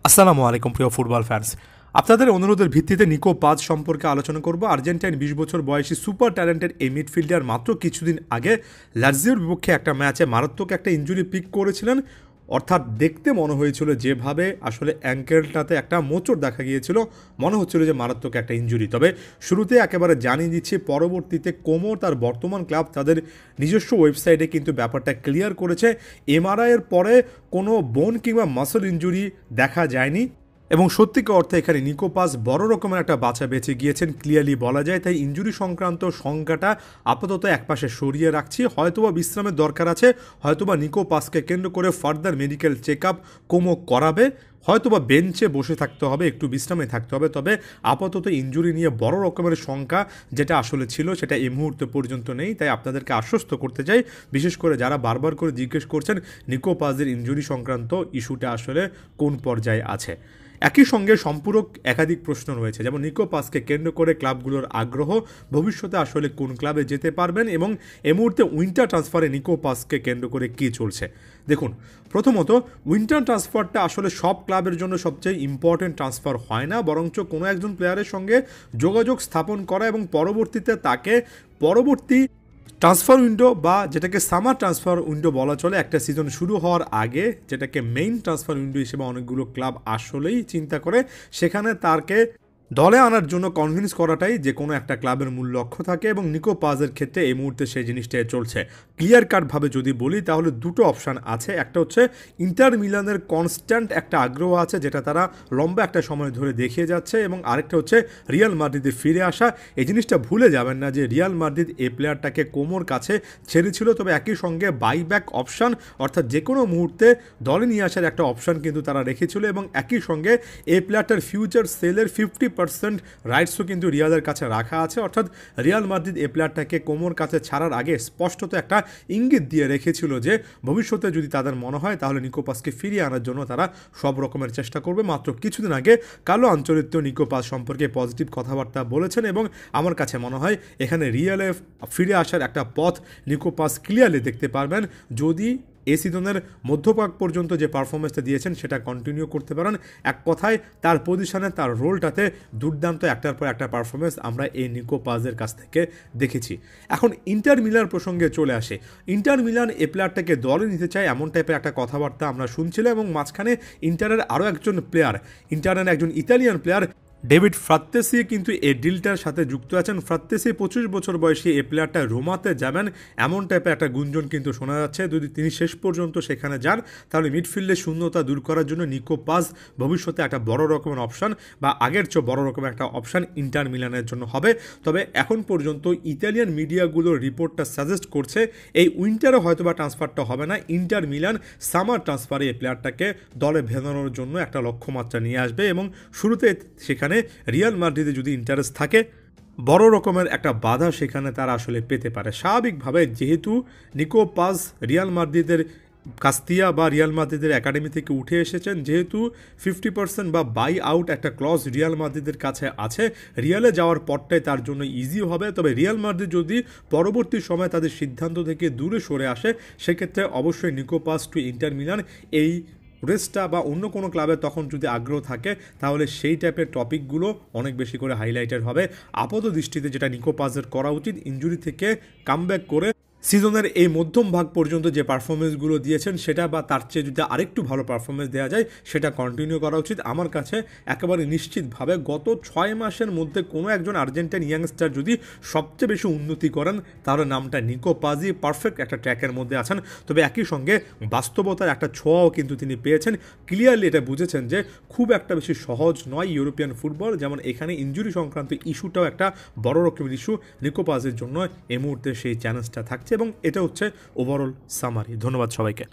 আসসালামু আলাইকুম প্রিয় ফুটবল ফ্যান্স। আপনাদের অনুরোধের ভিত্তিতে নিকো পাজ সম্পর্কে আলোচনা করব। আর্জেন্টাইন 20 বছর বয়সী সুপার ট্যালেন্টেড এই মিডফিল্ডার মাত্র কিছুদিন আগে লাৎসিওর বিপক্ষে একটা ম্যাচে মারাত্মক একটা ইনজুরি পিক করেছিলেন। অর্থাৎ দেখতে মনে হয়েছিল যেভাবে আসলে অ্যাঙ্কেলটাতে একটা মোচড় দেখা গিয়েছিল, মনে হচ্ছিল যে মারাত্মক একটা ইনজুরি। তবে শুরুতে একেবারে জানিয়ে দিচ্ছি, পরবর্তীতে কোমো তার বর্তমান ক্লাব তাদের নিজস্ব ওয়েবসাইটে কিন্তু ব্যাপারটা ক্লিয়ার করেছে। এমআরআইয়ের পরে কোনো বোন কিংবা মাসল ইনজুরি দেখা যায়নি এবং সত্যিকার অর্থে এখানে নিকো পাজ বড় রকমের একটা বাঁচা বেঁচে গিয়েছেন, ক্লিয়ারলি বলা যায়। তাই ইনজুরি সংক্রান্ত সংখ্যাটা আপাতত একপাশে সরিয়ে রাখছি। হয়তোবা বিশ্রামের দরকার আছে, হয়তোবা নিকো পাজকে কেন্দ্র করে ফার্দার মেডিকেল চেক আপ কোমো করাবে, হয়তোবা বেঞ্চে বসে থাকতে হবে, একটু বিশ্রামে থাকতে হবে। তবে আপাতত ইনজুরি নিয়ে বড় রকমের শঙ্কা যেটা আসলে ছিল সেটা এই মুহূর্তে পর্যন্ত নেই। তাই আপনাদেরকে আশ্বস্ত করতে চাই, বিশেষ করে যারা বারবার করে জিজ্ঞেস করছেন নিকো পাজের ইনজুরি সংক্রান্ত ইস্যুটা আসলে কোন পর্যায়ে আছে। একই সঙ্গে সম্পূরক একাধিক প্রশ্ন রয়েছে, যেমন নিকো পাজকে কেন্দ্র করে ক্লাবগুলোর আগ্রহ, ভবিষ্যতে আসলে কোন ক্লাবে যেতে পারবেন এবং এই মুহূর্তে উইন্টার ট্রান্সফারে নিকো পাজকে কেন্দ্র করে কী চলছে। দেখুন, প্রথমত উইন্টার ট্রান্সফারটা আসলে সব ক্লাবের জন্য সবচেয়ে ইম্পর্টেন্ট ট্রান্সফার হয় না, বরঞ্চ কোনো একজন প্লেয়ারের সঙ্গে যোগাযোগ স্থাপন করা এবং পরবর্তীতে তাকে পরবর্তী ট্রান্সফার উইন্ডো বা যেটাকে সামার ট্রান্সফার উইন্ডো বলা চলে, একটা সিজন শুরু হওয়ার আগে যেটাকে মেইন ট্রান্সফার উইন্ডো হিসেবে অনেকগুলো ক্লাব আসলেই চিন্তা করে, সেখানে তাকে দলে আনার জন্য কনভিন্স করাটাই যে কোনো একটা ক্লাবের মূল লক্ষ্য থাকে এবং নিকো পাজের ক্ষেত্রে এই মুহূর্তে সেই জিনিসটাই চলছে। ক্লিয়ার কাটভাবে যদি বলি তাহলে দুটো অপশান আছে। একটা হচ্ছে ইন্টার মিলানের কনস্ট্যান্ট একটা আগ্রহ আছে যেটা তারা লম্বা একটা সময় ধরে দেখিয়ে যাচ্ছে, এবং আরেকটা হচ্ছে রিয়াল মাদ্রিদে ফিরে আসা। এই জিনিসটা ভুলে যাবেন না যে রিয়াল মাদ্রিদ এই প্লেয়ারটাকে কোমোর কাছে ছেড়েছিল, তবে একই সঙ্গে বাইব্যাক অপশান অর্থাৎ যে কোনো মুহূর্তে দলে নিয়ে আসার একটা অপশান কিন্তু তারা রেখেছিল, এবং একই সঙ্গে এই প্লেয়ারটার ফিউচার সেলের 50% রাইটসও কিন্তু রিয়ালের কাছে রাখা আছে। অর্থাৎ রিয়াল মাদ্রিদ এই প্লেয়ারটাকে কোমোর কাছে ছাড়ার আগে স্পষ্টত একটা ইঙ্গিত দিয়ে রেখেছিল যে ভবিষ্যতে যদি তাদের মনে হয় তাহলে নিকো পাজকে ফিরিয়ে আনার জন্য তারা সব রকমের চেষ্টা করবে। মাত্র কিছুদিন আগে কালো আঞ্চলিক নিকো পাজ সম্পর্কে পজিটিভ কথাবার্তা বলেছেন এবং আমার কাছে মনে হয় এখানে রিয়ালে ফিরে আসার একটা পথ নিকো পাজ ক্লিয়ারলি দেখতে পারবেন যদি এই সিজনের মধ্যভাগ পর্যন্ত যে পারফরমেন্সটা দিয়েছেন সেটা কন্টিনিউ করতে পারেন। এক কথায় তার পজিশনে তার রোলটাতে দুর্দান্ত একটার পর একটা পারফরমেন্স আমরা এই নিকো পাজের কাছ থেকে দেখেছি। এখন ইন্টার মিলান প্রসঙ্গে চলে আসে। ইন্টার মিলান এই প্লেয়ারটাকে দলে নিতে চায় এমন টাইপের একটা কথাবার্তা আমরা শুনছিলাম, এবং মাঝখানে ইন্টারের আরও একজন প্লেয়ার, ইন্টারের একজন ইতালিয়ান প্লেয়ার ডেভিড ফ্রাত্তেসি কিন্তু এই ডিলটার সাথে যুক্ত আছেন। ফ্রাত্তেসি 25 বছর বয়সী এই প্লেয়ারটা রোমাতে যাবেন এমন টাইপের একটা গুঞ্জন কিন্তু শোনা যাচ্ছে। যদি তিনি শেষ পর্যন্ত সেখানে যান তাহলে মিডফিল্ডে শূন্যতা দূর করার জন্য নিকো পাজ ভবিষ্যতে একটা বড় রকমের অপশান বা আগের চেয়ে বড় রকমের একটা অপশান ইন্টার মিলানের জন্য হবে। তবে এখন পর্যন্ত ইতালিয়ান মিডিয়াগুলোর রিপোর্টটা সাজেস্ট করছে এই উইন্টারে হয়তো বা ট্রান্সফারটা হবে না, ইন্টার মিলান সামার ট্রান্সফারে এই প্লেয়ারটাকে দলে ভেজানোর জন্য একটা লক্ষ্যমাত্রা নিয়ে আসবে, এবং শুরুতে সেখানে রিয়াল মাদ্রিদে যদি ইন্টারেস্ট থাকে বড় রকমের একটা বাধা সেখানে তারা আসলে পেতে পারে। স্বাভাবিকভাবে যেহেতু নিকো পাজ রিয়াল মাদ্রিদের কাস্তিয়া বা রিয়াল মাদ্রিদের একাডেমি থেকে উঠে এসেছেন, যেহেতু 50% বা বাই আউট একটা ক্লজ রিয়াল মাদ্রিদের কাছে আছে, রিয়ালে যাওয়ার পথটাই তার জন্য ইজি হবে। তবে রিয়াল মাদ্রিদ যদি পরবর্তী সময় তাদের সিদ্ধান্ত থেকে দূরে সরে আসে সেক্ষেত্রে অবশ্যই নিকো পাজ টু ইন্টার মিলান এই রেসটা বা অন্য কোনো ক্লাবে তখন যদি আগ্রহ থাকে তাহলে সেই টাইপের টপিকগুলো অনেক বেশি করে হাইলাইটেড হবে। আপাত দৃষ্টিতে যেটা নিকো পাজের করা উচিত, ইনজুরি থেকে কামব্যাক করে সিজনের এই মধ্যম ভাগ পর্যন্ত যে পারফরমেন্সগুলো দিয়েছেন সেটা বা তার চেয়ে যদি আরেকটু ভালো পারফরমেন্স দেওয়া যায় সেটা কন্টিনিউ করা উচিত। আমার কাছে একেবারে নিশ্চিতভাবে গত 6 মাসের মধ্যে কোনো একজন আর্জেন্টাইন ইয়াংস্টার যদি সবচেয়ে বেশি উন্নতি করেন তাহলে নামটা নিকো পাজি পারফেক্ট একটা ট্র্যাকের মধ্যে আছেন। তবে একই সঙ্গে বাস্তবতার একটা ছোঁয়াও কিন্তু তিনি পেয়েছেন, ক্লিয়ারলি এটা বুঝেছেন যে খুব একটা বেশি সহজ নয় ইউরোপিয়ান ফুটবল, যেমন এখানে ইনজুরি সংক্রান্ত ইস্যুটাও একটা বড় রকমের ইস্যু। নিকো পাজের জন্য এই মুহূর্তে সেই চ্যালেঞ্জটা থাকছে এবং এটা হচ্ছে ওভারঅল সামারি। ধন্যবাদ সবাইকে।